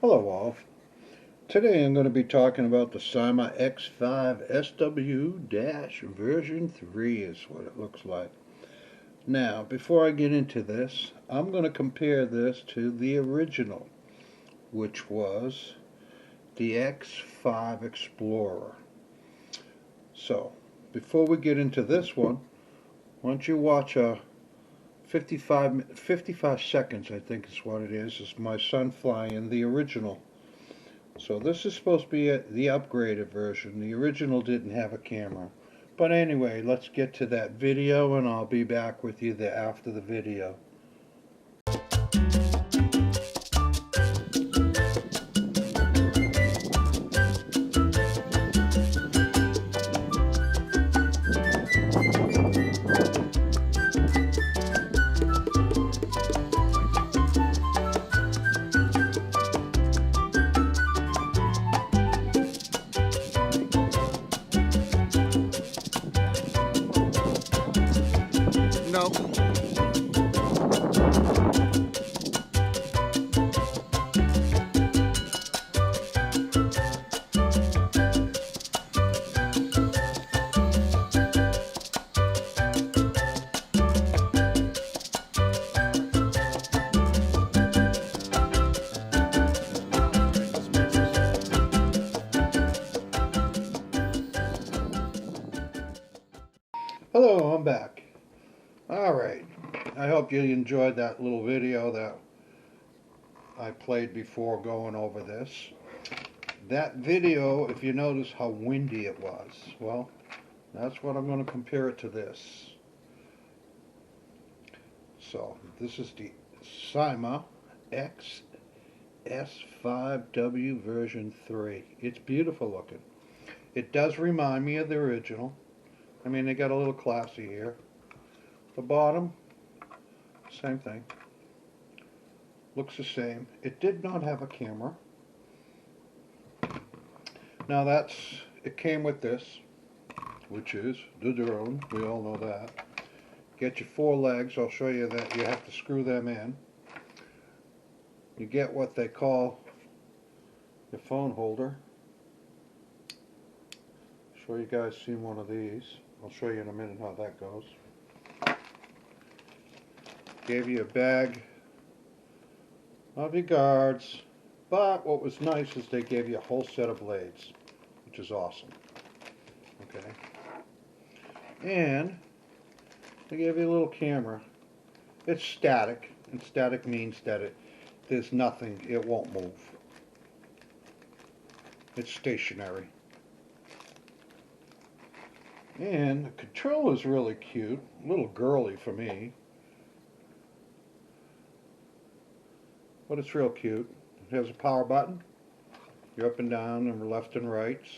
Hello all. Today I'm going to be talking about the SYMA X5SW version 3 is what it looks like. Now, before I get into this, I'm going to compare this to the original, which was the X5 Explorer. So, before we get into this one, why don't you watch a 55 seconds, I think is what it is my son flying the original. So this is supposed to be the upgraded version. The original didn't have a camera. But anyway, let's get to that video and I'll be back with you after the video. No. Hello, I'm back. Alright, I hope you enjoyed that little video that I played before going over this. That video, if you notice how windy it was, well, that's what I'm going to compare it to this. So, this is the SYMA X5SW version 3. It's beautiful looking. It does remind me of the original. I mean, they got a little classy here. The bottom, same thing. Looks the same. It did not have a camera. Now it came with this, which is the drone. We all know that. Get your 4 legs. I'll show you that you have to screw them in. You get what they call your phone holder. Sure you guys seen one of these. I'll show you in a minute how that goes. Gave you a bag of your guards, but what was nice is they gave you a whole set of blades, which is awesome. Okay. And they gave you a little camera. It's static, and static means that there's nothing, it won't move. It's stationary. And the control is really cute, a little girly for me. But it's real cute. It has a power button. You're up and down and left and rights.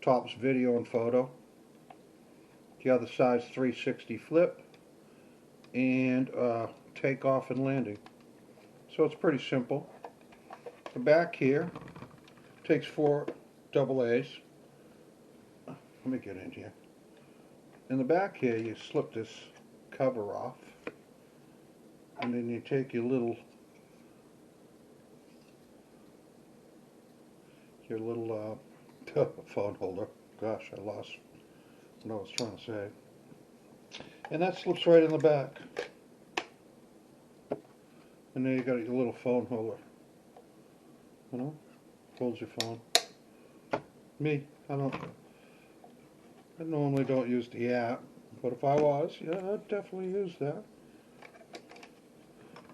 Top's video and photo. The other side's 360 flip. And takeoff and landing. So it's pretty simple. The back here takes 4 AA's. Let me get in here. In the back here you slip this cover off. And then you take your little phone holder. Gosh, I lost what I was trying to say. And that slips right in the back. And then you got your little phone holder. You know, holds your phone. Me, I normally don't use the app, but if I was, yeah, I'd definitely use that.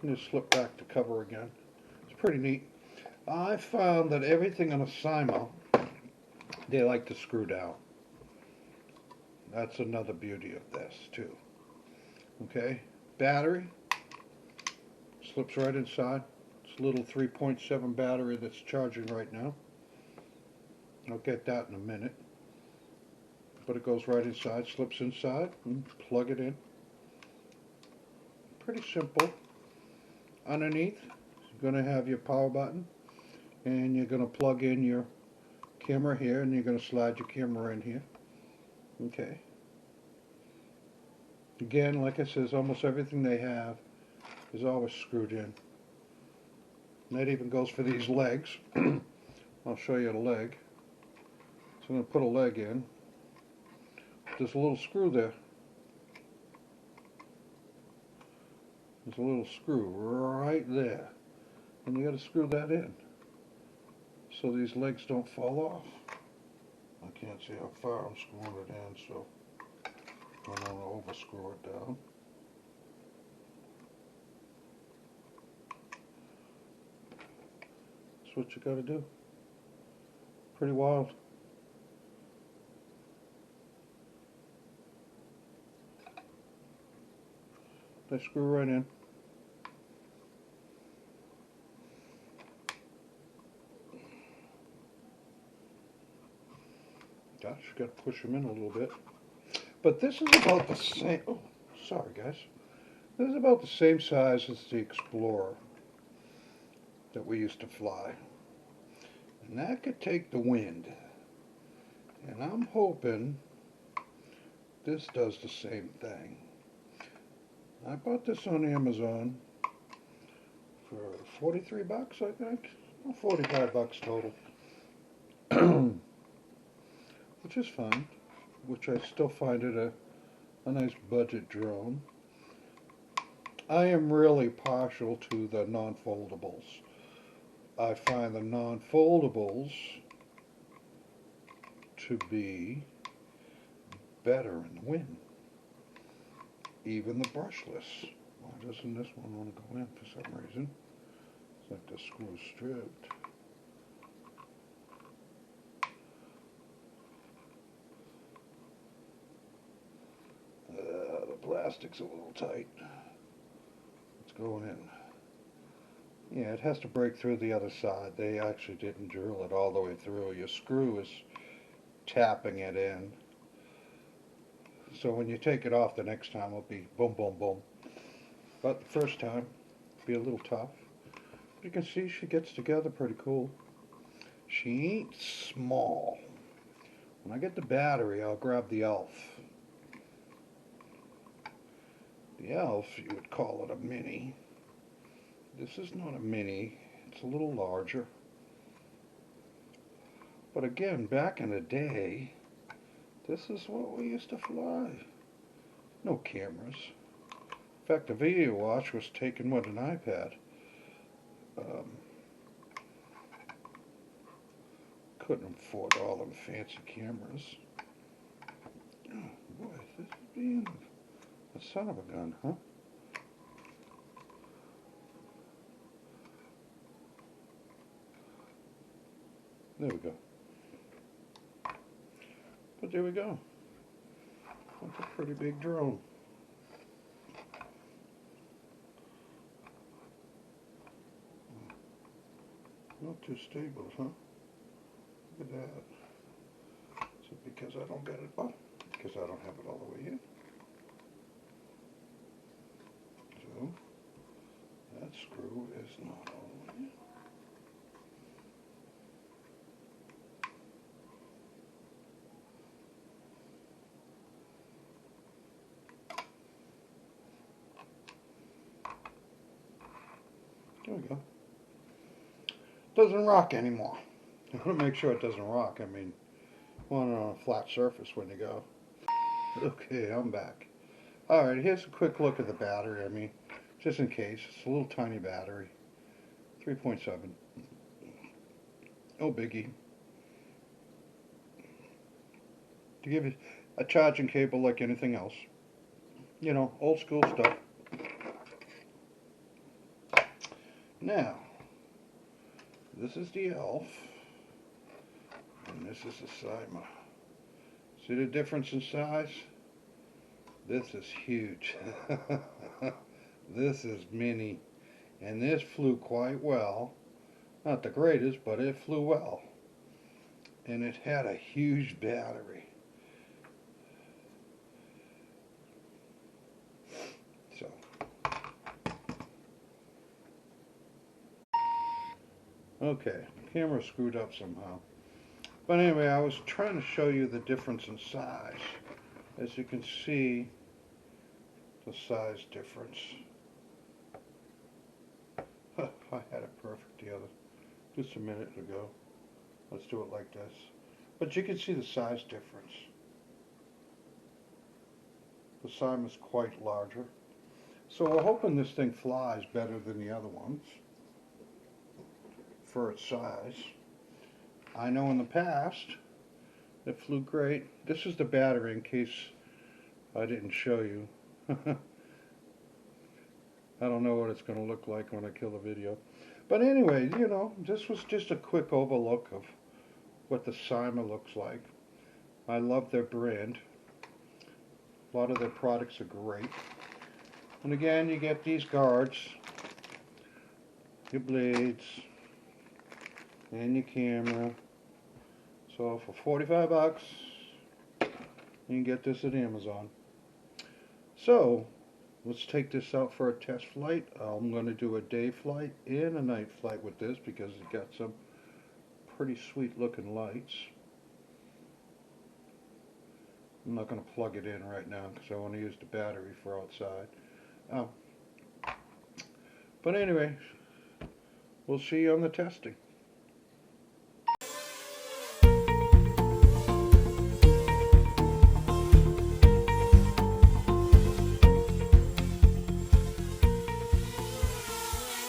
And just slip back the cover again. It's pretty neat. I found that everything on a SYMA, they like to screw down. That's another beauty of this too. Okay, battery slips right inside. It's a little 3.7 battery that's charging right now. I'll get that in a minute. But it goes right inside, slips inside, and plug it in. Pretty simple. Underneath, you're going to have your power button. And you're going to plug in your camera here, and you're going to slide your camera in here. Okay. Again, like I said, almost everything they have is always screwed in. And that even goes for these legs. I'll show you the leg. So I'm going to put a leg in. There's a little screw there. There's a little screw right there. And you got to screw that in so these legs don't fall off. I can't see how far I'm screwing it in, so I don't want to over screw it down. That's what you got to do. Pretty wild. They screw right in. Gosh, you got to push them in a little bit. But this is about the same. Oh, sorry guys. This is about the same size as the Explorer that we used to fly. And that could take the wind. And I'm hoping this does the same thing. I bought this on Amazon for 43 bucks, I think. Well, 45 bucks total. Which is fine. Which I still find it a nice budget drone. I am really partial to the non-foldables. I find the non-foldables to be better in the wind. Even the brushless. Why doesn't this one want to go in for some reason? It's like the screw's stripped. The plastic's a little tight. It's going in. Yeah, it has to break through the other side. They actually didn't drill it all the way through. Your screw is tapping it in. So when you take it off the next time, it'll be boom, boom, boom. But the first time, it'll be a little tough. But you can see she gets together pretty cool. She ain't small. When I get the battery, I'll grab the Elf. The Elf, you would call it a mini. This is not a mini. It's a little larger. But again, back in the day, this is what we used to fly. No cameras. In fact, the video watch was taken with an iPad. Couldn't afford all them fancy cameras. Oh boy, this is being a son of a gun, huh? There we go. But there we go. That's a pretty big drone. Not too stable, huh? Look at that. Is it because I don't get it? Oh, because I don't have it all the way in. So, that screw is not all the way in. There we go. Doesn't rock anymore. I want to make sure it doesn't rock. I mean, you want it on a flat surface when you go. Okay, I'm back. Alright, here's a quick look at the battery. I mean, just in case. It's a little tiny battery. 3.7. No biggie. To give you a charging cable like anything else. You know, old school stuff. Now, this is the Elf, and this is the SYMA. See the difference in size? This is huge. This is mini, and this flew quite well. Not the greatest, but it flew well. And it had a huge battery. So. Okay, camera screwed up somehow. But anyway, I was trying to show you the difference in size. As you can see, the size difference. I had it perfect just a minute ago. Let's do it like this. But you can see the size difference. The SYMA is quite larger. So we're hoping this thing flies better than the other ones for its size. I know in the past it flew great. This is the battery in case I didn't show you. I don't know what it's going to look like when I kill the video. But anyway, you know, this was just a quick overlook of what the SYMA looks like. I love their brand. A lot of their products are great. And again, you get these guards, your blades, and your camera. So for 45 bucks, you can get this at Amazon. So let's take this out for a test flight. I'm going to do a day flight and a night flight with this because it's got some pretty sweet looking lights. I'm not going to plug it in right now because I want to use the battery for outside. But anyway, we'll see you on the testing.